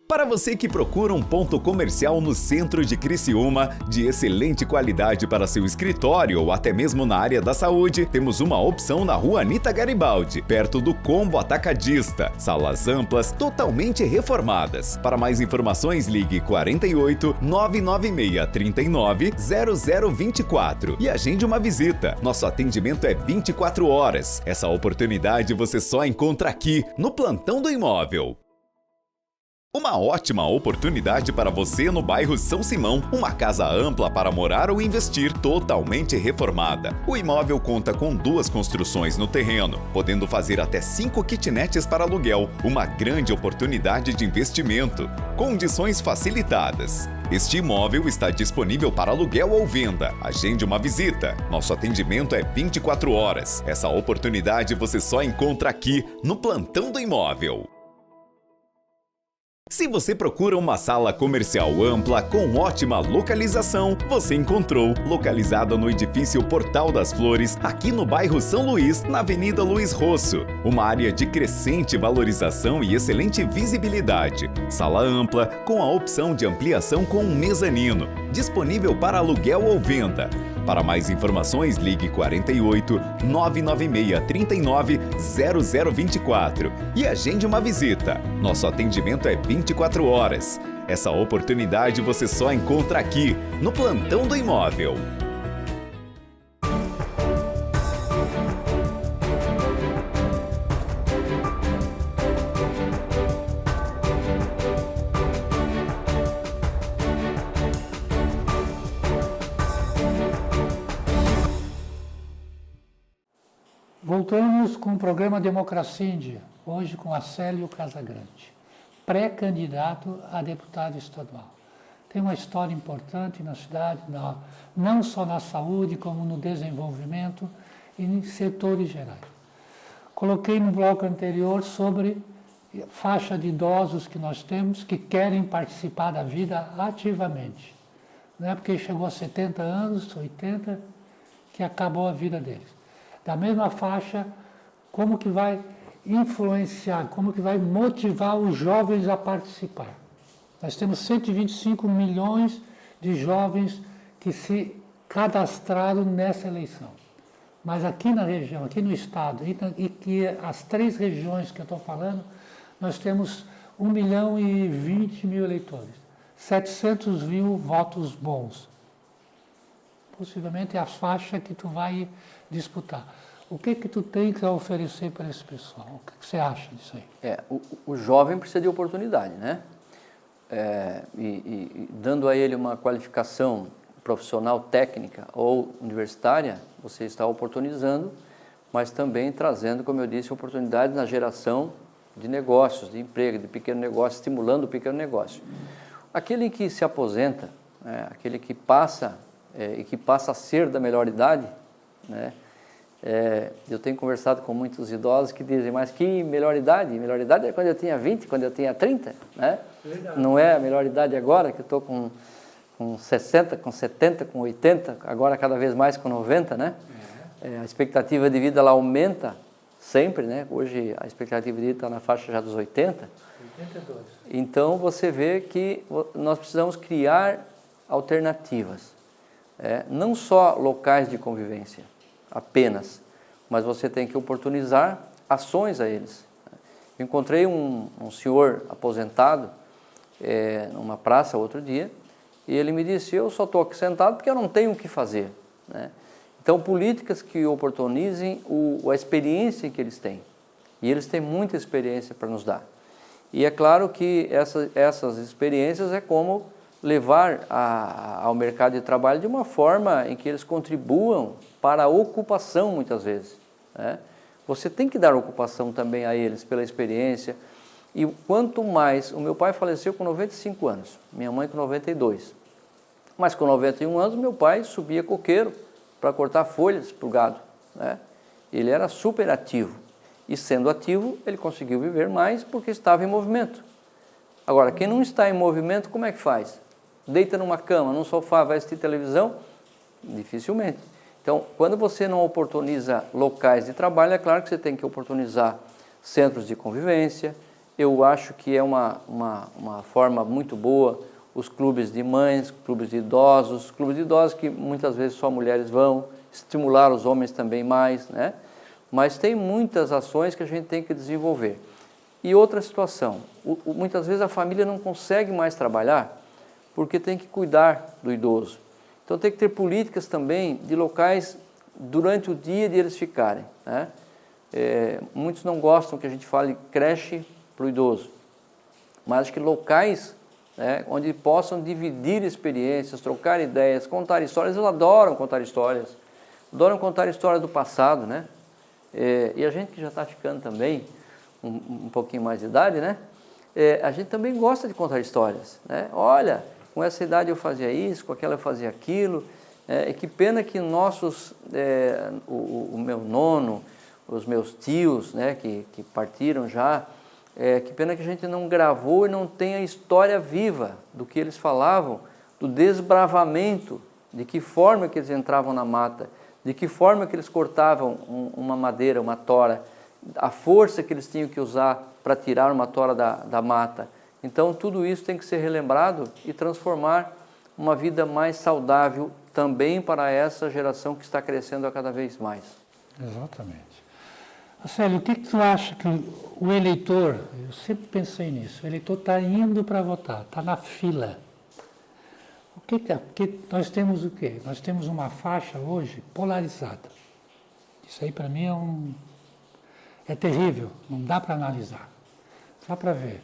Para você que procura um ponto comercial no centro de Criciúma, de excelente qualidade para seu escritório ou até mesmo na área da saúde, temos uma opção na Rua Anita Garibaldi, perto do Combo Atacadista. Salas amplas, totalmente reformadas. Para mais informações, ligue 48 996 39 0024 e agende uma visita. Nosso atendimento é 24 horas. Essa oportunidade você só encontra aqui, no Plantão do Imóvel. Uma ótima oportunidade para você no bairro São Simão, uma casa ampla para morar ou investir, totalmente reformada. O imóvel conta com 2 construções no terreno, podendo fazer até 5 kitnets para aluguel, uma grande oportunidade de investimento. Condições facilitadas. Este imóvel está disponível para aluguel ou venda. Agende uma visita. Nosso atendimento é 24 horas. Essa oportunidade você só encontra aqui, no Plantão do Imóvel. Se você procura uma sala comercial ampla com ótima localização, você encontrou. Localizada no edifício Portal das Flores, aqui no bairro São Luís, na Avenida Luiz Rosso. Uma área de crescente valorização e excelente visibilidade. Sala ampla com a opção de ampliação com um mezanino. Disponível para aluguel ou venda. Para mais informações, ligue 48 996 39 0024 e agende uma visita. Nosso atendimento é 24 horas. Essa oportunidade você só encontra aqui, no Plantão do Imóvel. Voltamos com o programa Democracia em Dia, hoje com Acélio Casagrande, pré-candidato a deputado estadual. Tem uma história importante na cidade, não só na saúde, como no desenvolvimento e em setores gerais. Coloquei no bloco anterior sobre faixa de idosos que nós temos que querem participar da vida ativamente. Não é porque chegou a 70 anos, 80, que acabou a vida deles. Da mesma faixa, como que vai influenciar, como que vai motivar os jovens a participar. Nós temos 125 milhões de jovens que se cadastraram nessa eleição. Mas aqui na região, aqui no estado, e que as 3 regiões que eu estou falando, nós temos 1.020.000 eleitores, 700 mil votos bons. Possivelmente é a faixa que tu vai disputar. O que tu tem que oferecer para esse pessoal? O que você acha disso aí? O jovem precisa de oportunidade, né? e dando a ele uma qualificação profissional, técnica ou universitária, você está oportunizando, mas também trazendo, como eu disse, oportunidades na geração de negócios, de emprego, de pequeno negócio, estimulando o pequeno negócio. Aquele que se aposenta, aquele que passa e que passa a ser da melhor idade, né? Eu tenho conversado com muitos idosos que dizem, mas que melhor idade? Melhor idade é quando eu tinha 20, quando eu tinha 30, né? Não é a melhor idade agora, que eu estou com 60, com 70, com 80, agora cada vez mais com 90, né? A expectativa de vida ela aumenta sempre, né? Hoje a expectativa de vida está na faixa já dos 80. 82. Então você vê que nós precisamos criar alternativas, não só locais de convivência, apenas, mas você tem que oportunizar ações a eles. Eu encontrei um senhor aposentado numa praça outro dia, e ele me disse, eu só estou aqui sentado porque eu não tenho o que fazer, né? Então, políticas que oportunizem a experiência que eles têm. E eles têm muita experiência para nos dar. E é claro que essas experiências é como levar ao mercado de trabalho de uma forma em que eles contribuam para a ocupação, muitas vezes, né? Você tem que dar ocupação também a eles pela experiência. E quanto mais... O meu pai faleceu com 95 anos, minha mãe com 92. Mas com 91 anos, meu pai subia coqueiro para cortar folhas para o gado, né? Ele era super ativo. E sendo ativo, ele conseguiu viver mais porque estava em movimento. Agora, quem não está em movimento, como é que faz? Deita numa cama, num sofá, vai assistir televisão? Dificilmente. Então, quando você não oportuniza locais de trabalho, é claro que você tem que oportunizar centros de convivência. Eu acho que é uma forma muito boa os clubes de mães, clubes de idosos que muitas vezes só mulheres vão, estimular os homens também mais, né? Mas tem muitas ações que a gente tem que desenvolver. E outra situação, muitas vezes a família não consegue mais trabalhar porque tem que cuidar do idoso. Então tem que ter políticas também de locais durante o dia de eles ficarem, né? Muitos não gostam que a gente fale creche para o idoso, mas acho que locais, né, onde possam dividir experiências, trocar ideias, contar histórias. Eles adoram contar histórias do passado, né? E a gente que já está ficando também um pouquinho mais de idade, né? A gente também gosta de contar histórias, né? Olha, com essa idade eu fazia isso, com aquela eu fazia aquilo. E que pena que o meu nono, os meus tios, né, que partiram já, que pena que a gente não gravou e não tem a história viva do que eles falavam, do desbravamento, de que forma que eles entravam na mata, de que forma que eles cortavam uma madeira, uma tora, a força que eles tinham que usar para tirar uma tora da mata. Então, tudo isso tem que ser relembrado e transformar uma vida mais saudável também para essa geração que está crescendo a cada vez mais. Exatamente. Célio, o que tu acha que o eleitor, eu sempre pensei nisso, o eleitor está indo para votar, está na fila. Porque nós temos o quê? Nós temos uma faixa hoje polarizada. Isso aí para mim é terrível, não dá para analisar. Só para ver.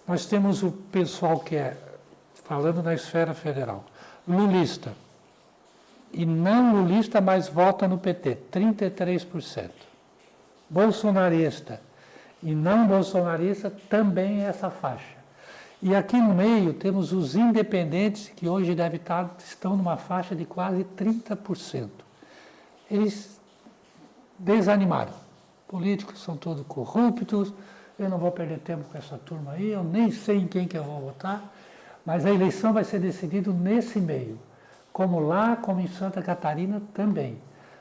Nós temos o pessoal que falando na esfera federal, lulista. E não lulista, mas vota no PT, 33%. Bolsonarista e não bolsonarista também é essa faixa. E aqui no meio temos os independentes, que hoje estão numa faixa de quase 30%. Eles desanimaram. Políticos são todos corruptos, eu não vou perder tempo com essa turma aí, eu nem sei em quem que eu vou votar, mas a eleição vai ser decidida nesse meio, como lá, como em Santa Catarina também,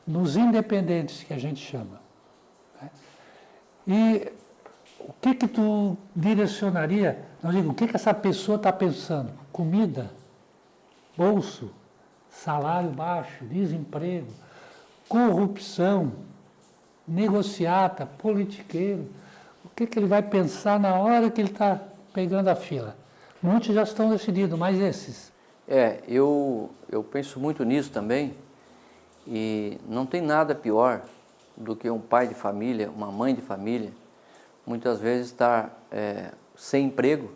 nos independentes que a gente chama. E o que tu direcionaria, não digo, o que essa pessoa está pensando? Comida, bolso, salário baixo, desemprego, corrupção, negociata, politiqueiro. O que ele vai pensar na hora que ele está pegando a fila? Muitos já estão decididos, mas esses? Eu penso muito nisso também, e não tem nada pior do que um pai de família, uma mãe de família, muitas vezes estar sem emprego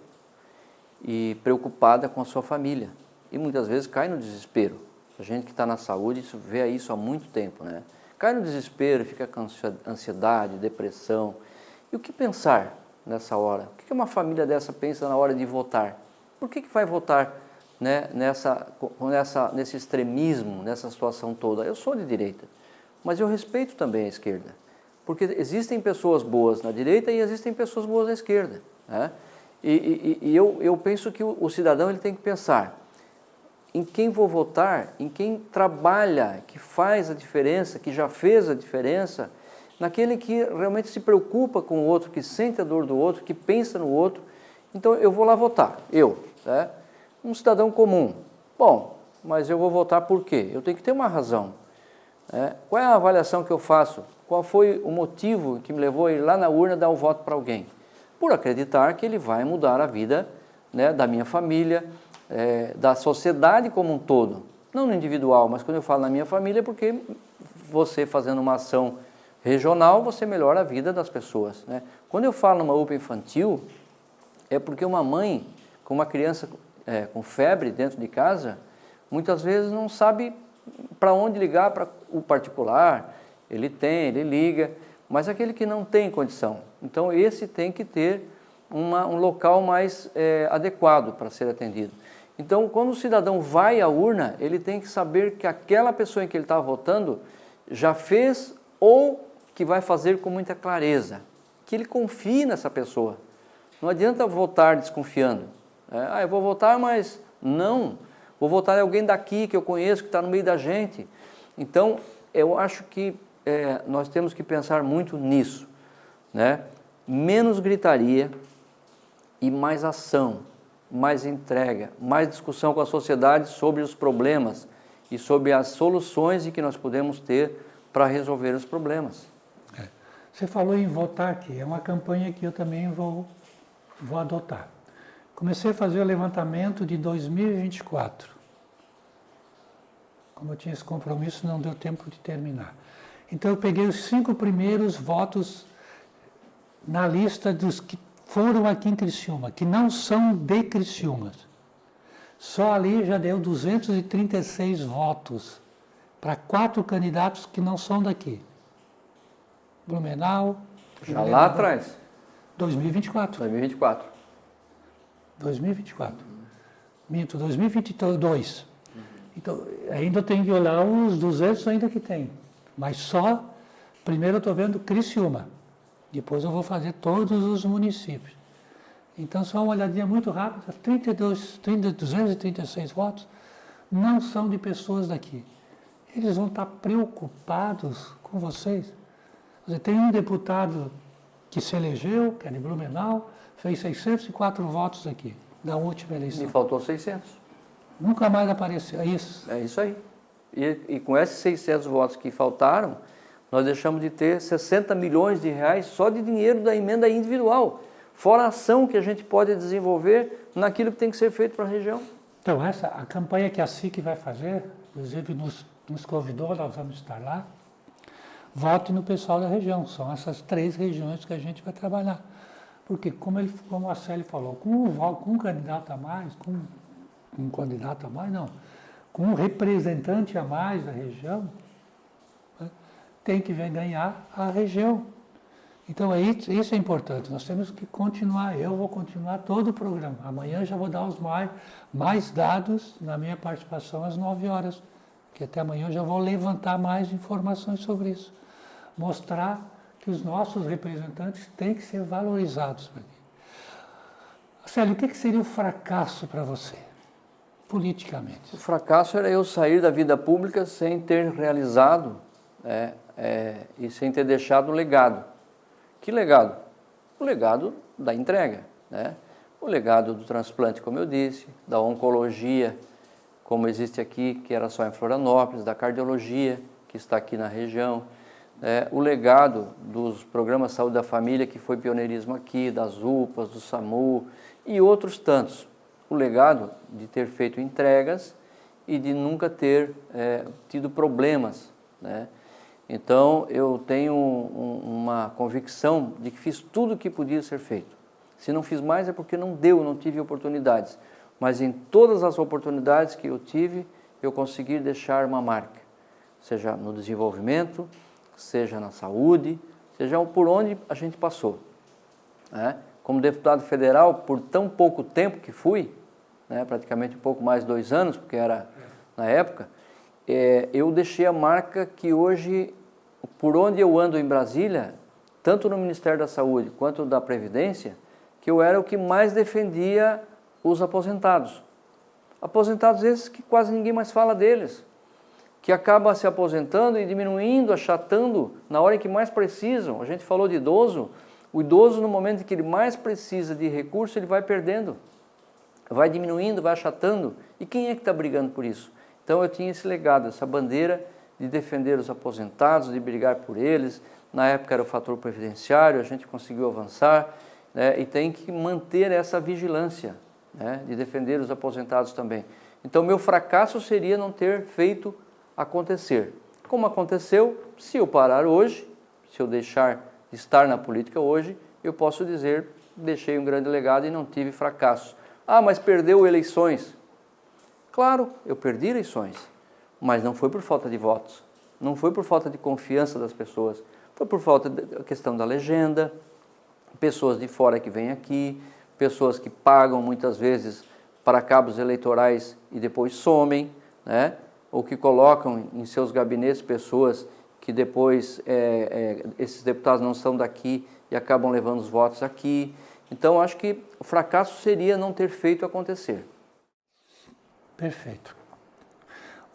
e preocupada com a sua família. E muitas vezes cai no desespero. A gente que está na saúde vê isso há muito tempo, né? Cai no desespero, fica com ansiedade, depressão. E o que pensar nessa hora? O que uma família dessa pensa na hora de votar? Por que vai votar, né, nesse extremismo, nessa situação toda? Eu sou de direita, mas eu respeito também a esquerda, porque existem pessoas boas na direita e existem pessoas boas na esquerda, né? E eu penso que o cidadão ele tem que pensar em quem vou votar, em quem trabalha, que faz a diferença, que já fez a diferença, naquele que realmente se preocupa com o outro, que sente a dor do outro, que pensa no outro. Então eu vou lá votar, né? Um cidadão comum. Bom, mas eu vou votar por quê? Eu tenho que ter uma razão, né? Qual é a avaliação que eu faço? Qual foi o motivo que me levou a ir lá na urna dar o voto para alguém? Por acreditar que ele vai mudar a vida, né, da minha família, da sociedade como um todo. Não no individual, mas quando eu falo na minha família é porque você fazendo uma ação regional, você melhora a vida das pessoas, né? Quando eu falo numa UPA infantil, é porque uma mãe com uma criança com febre dentro de casa, muitas vezes não sabe para onde ligar para o particular. Ele liga, mas aquele que não tem condição. Então, esse tem que ter um local mais adequado para ser atendido. Então, quando o cidadão vai à urna, ele tem que saber que aquela pessoa em que ele está votando já fez ou que vai fazer com muita clareza, que ele confie nessa pessoa. Não adianta votar desconfiando. Eu vou votar, mas não. Vou votar em alguém daqui que eu conheço, que está no meio da gente. Então, eu acho que nós temos que pensar muito nisso, né? Menos gritaria e mais ação, mais entrega, mais discussão com a sociedade sobre os problemas e sobre as soluções que nós podemos ter para resolver os problemas. Você falou em votar aqui, é uma campanha que eu também vou adotar. Comecei a fazer o levantamento de 2024. Como eu tinha esse compromisso, não deu tempo de terminar. Então eu peguei os 5 primeiros votos na lista dos que foram aqui em Criciúma, que não são de Criciúma. Só ali já deu 236 votos para 4 candidatos que não são daqui. Blumenau. Já lá atrás. 2024. 2024. 2024. Minto, 2022. Então, ainda tenho que olhar os 200 ainda que tem. Mas só, primeiro eu estou vendo Criciúma. Depois eu vou fazer todos os municípios. Então, só uma olhadinha muito rápida, 236 votos não são de pessoas daqui. Eles vão estar preocupados com vocês. Você tem um deputado que se elegeu, que é de Blumenau, fez 604 votos aqui, da última eleição. E faltou 600. Nunca mais apareceu, é isso? É isso aí. E com esses 600 votos que faltaram, nós deixamos de ter 60 milhões de reais só de dinheiro da emenda individual, fora a ação que a gente pode desenvolver naquilo que tem que ser feito para a região. Então, a campanha que a SIC vai fazer, inclusive nos convidou, nós vamos estar lá, vote no pessoal da região. São essas 3 regiões que a gente vai trabalhar. Porque, como a Célia falou, com um candidato a mais, com um representante a mais da região, né, tem que ganhar a região. Então, isso é importante. Nós temos que continuar. Eu vou continuar todo o programa. Amanhã já vou dar os mais dados na minha participação às 9 horas. Que até amanhã eu já vou levantar mais informações sobre isso. Mostrar que os nossos representantes têm que ser valorizados. Célio, o que seria o fracasso para você, politicamente? O fracasso era eu sair da vida pública sem ter realizado e sem ter deixado o legado. Que legado? O legado da entrega, né? O legado do transplante, como eu disse, da oncologia, como existe aqui, que era só em Florianópolis, da cardiologia, que está aqui na região, o legado dos programas de saúde da família, que foi pioneirismo aqui, das UPAs, do SAMU e outros tantos. O legado de ter feito entregas e de nunca ter tido problemas, né? Então, eu tenho uma convicção de que fiz tudo o que podia ser feito. Se não fiz mais é porque não deu, não tive oportunidades. Mas em todas as oportunidades que eu tive, eu consegui deixar uma marca. Seja no desenvolvimento, seja na saúde, seja por onde a gente passou. Né? Como deputado federal, por tão pouco tempo que fui, né, praticamente um pouco mais de 2 anos, porque era na época, eu deixei a marca que hoje, por onde eu ando em Brasília, tanto no Ministério da Saúde quanto da Previdência, que eu era o que mais defendia os aposentados. Aposentados esses que quase ninguém mais fala deles, que acaba se aposentando e diminuindo, achatando na hora em que mais precisam. A gente falou de idoso, o idoso no momento em que ele mais precisa de recurso, ele vai perdendo, vai diminuindo, vai achatando. E quem é que está brigando por isso? Então eu tinha esse legado, essa bandeira de defender os aposentados, de brigar por eles. Na época era o fator previdenciário, a gente conseguiu avançar, né, e tem que manter essa vigilância, né, de defender os aposentados também. Então meu fracasso seria não ter feito acontecer. Como aconteceu, se eu parar hoje, se eu deixar de estar na política hoje, eu posso dizer, deixei um grande legado e não tive fracasso. Ah, mas perdeu eleições. Claro, eu perdi eleições, mas não foi por falta de votos, não foi por falta de confiança das pessoas, foi por falta da questão da legenda, pessoas de fora que vêm aqui, pessoas que pagam muitas vezes para cabos eleitorais e depois somem, né? Ou que colocam em seus gabinetes pessoas que depois esses deputados não são daqui e acabam levando os votos aqui. Então, acho que o fracasso seria não ter feito acontecer. Perfeito.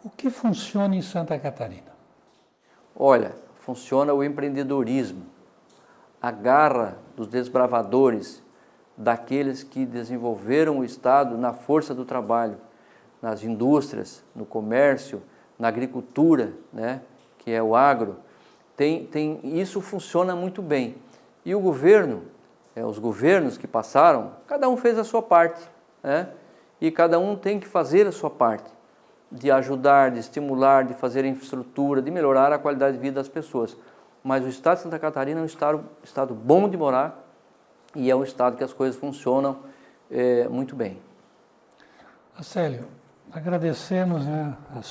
O que funciona em Santa Catarina? Olha, funciona o empreendedorismo, a garra dos desbravadores, daqueles que desenvolveram o Estado na força do trabalho, nas indústrias, no comércio, na agricultura, né, que é o agro. Isso funciona muito bem. E o governo, os governos que passaram, cada um fez a sua parte, né? E cada um tem que fazer a sua parte, de ajudar, de estimular, de fazer infraestrutura, de melhorar a qualidade de vida das pessoas. Mas o Estado de Santa Catarina é um estado bom de morar e é um estado que as coisas funcionam muito bem. Acélio, agradecemos, né, a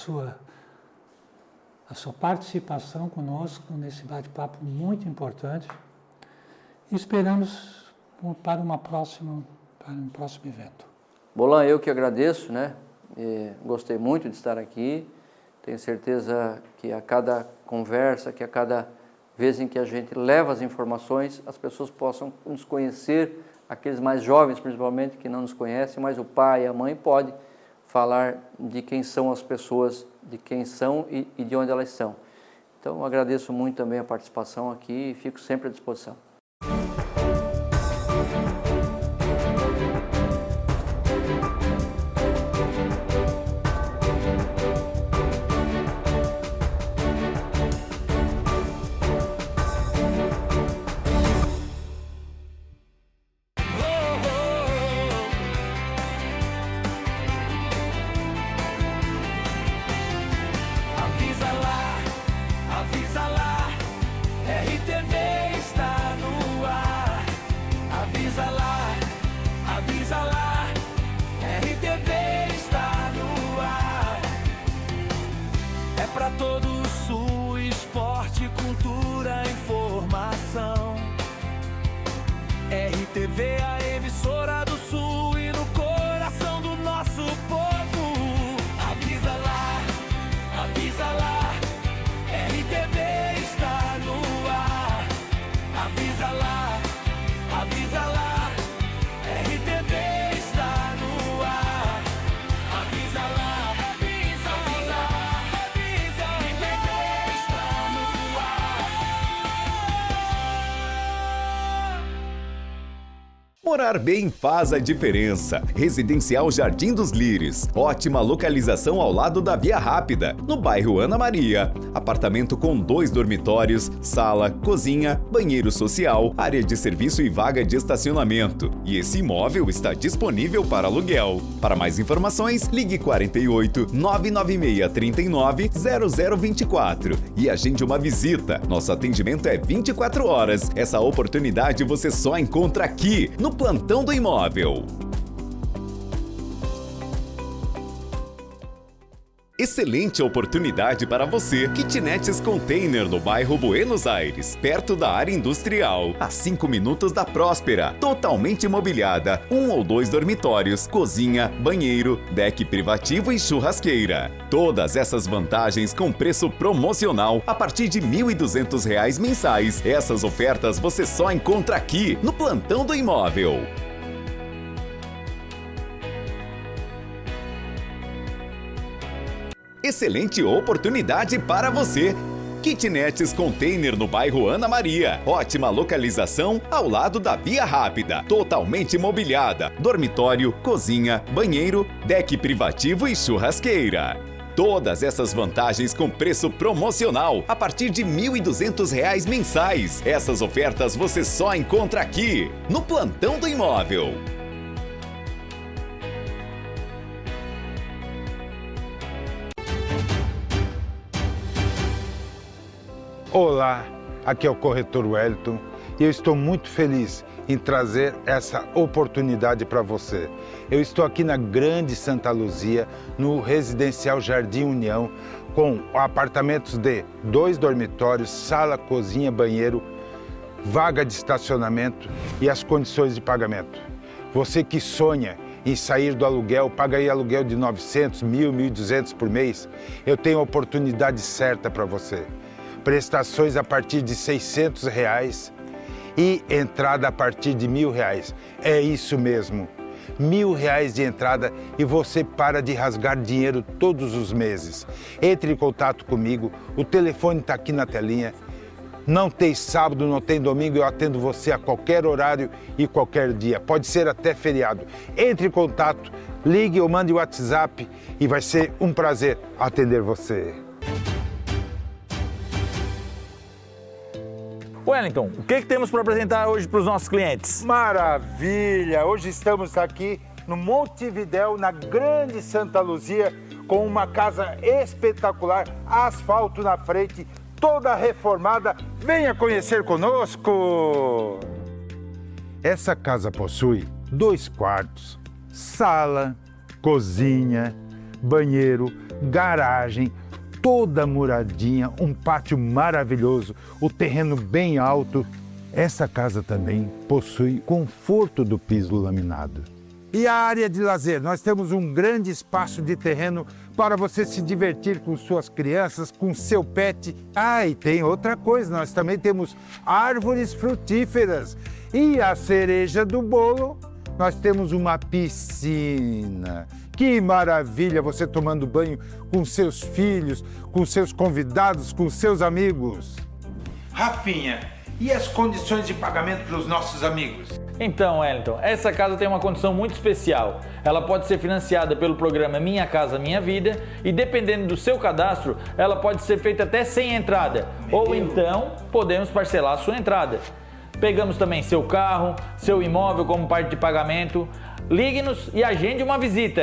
sua participação conosco nesse bate-papo muito importante e esperamos para um próximo evento. Bolan, eu que agradeço, né? Gostei muito de estar aqui. Tenho certeza que a cada conversa, que a cada vez em que a gente leva as informações, as pessoas possam nos conhecer, aqueles mais jovens principalmente que não nos conhecem, mas o pai e a mãe podem falar de quem são as pessoas, de quem são e de onde elas são. Então, agradeço muito também a participação aqui e fico sempre à disposição. Avisa lá, RTV está no ar. Avisa lá, RTV está no ar. É pra todo o Sul, esporte, cultura, informação. RTV, a emissora do Sul e no coração do nosso povo. Avisa lá, RTV está no ar. Avisa lá, RTV está no ar. Avisa lá, RTV está no ar. Morar bem faz a diferença. Residencial Jardim dos Lírios. Ótima localização ao lado da Via Rápida, no bairro Ana Maria. Apartamento com 2 dormitórios, sala, cozinha, banheiro social, área de serviço e vaga de estacionamento. E esse imóvel está disponível para aluguel. Para mais informações, ligue 48 996 39 0024 e agende uma visita. Nosso atendimento é 24 horas. Essa oportunidade você só encontra aqui, no Plantão do Imóvel. Excelente oportunidade para você. Kitnets Container no bairro Buenos Aires, perto da área industrial, a 5 minutos da Próspera, totalmente mobiliada, 1 ou 2 dormitórios, cozinha, banheiro, deck privativo e churrasqueira. Todas essas vantagens com preço promocional a partir de R$ 1.200 mensais. Essas ofertas você só encontra aqui no Plantão do Imóvel. Excelente oportunidade para você. Kitnets Container no bairro Ana Maria. Ótima localização ao lado da Via Rápida. Totalmente mobiliada. Dormitório, cozinha, banheiro, deck privativo e churrasqueira. Todas essas vantagens com preço promocional a partir de R$ 1.200 mensais. Essas ofertas você só encontra aqui no Plantão do Imóvel. Olá, aqui é o corretor Wellington e eu estou muito feliz em trazer essa oportunidade para você. Eu estou aqui na Grande Santa Luzia, no Residencial Jardim União, com apartamentos de 2 dormitórios, sala, cozinha, banheiro, vaga de estacionamento e as condições de pagamento. Você que sonha em sair do aluguel, paga aí aluguel de 900, 1.000, 1.200 por mês, eu tenho a oportunidade certa para você. Prestações a partir de R$ 600 e entrada a partir de R$ 1.000. É isso mesmo, R$ 1.000 de entrada e você para de rasgar dinheiro todos os meses. Entre em contato comigo, o telefone está aqui na telinha. Não tem sábado, não tem domingo, eu atendo você a qualquer horário e qualquer dia. Pode ser até feriado. Entre em contato, ligue ou mande o WhatsApp e vai ser um prazer atender você. Wellington, o que temos para apresentar hoje para os nossos clientes? Maravilha! Hoje estamos aqui no Montevidéu, na Grande Santa Luzia, com uma casa espetacular, asfalto na frente, toda reformada. Venha conhecer conosco! Essa casa possui 2 quartos, sala, cozinha, banheiro, garagem, toda muradinha, um pátio maravilhoso, o terreno bem alto. Essa casa também possui conforto do piso laminado. E a área de lazer? Nós temos um grande espaço de terreno para você se divertir com suas crianças, com seu pet. Ah, e tem outra coisa, nós também temos árvores frutíferas. E a cereja do bolo, nós temos uma piscina. Que maravilha você tomando banho com seus filhos, com seus convidados, com seus amigos. Rafinha, e as condições de pagamento para os nossos amigos? Então, Wellington, essa casa tem uma condição muito especial. Ela pode ser financiada pelo programa Minha Casa Minha Vida e, dependendo do seu cadastro, ela pode ser feita até sem entrada. Ou então, podemos parcelar a sua entrada. Pegamos também seu carro, seu imóvel como parte de pagamento. Ligue-nos e agende uma visita.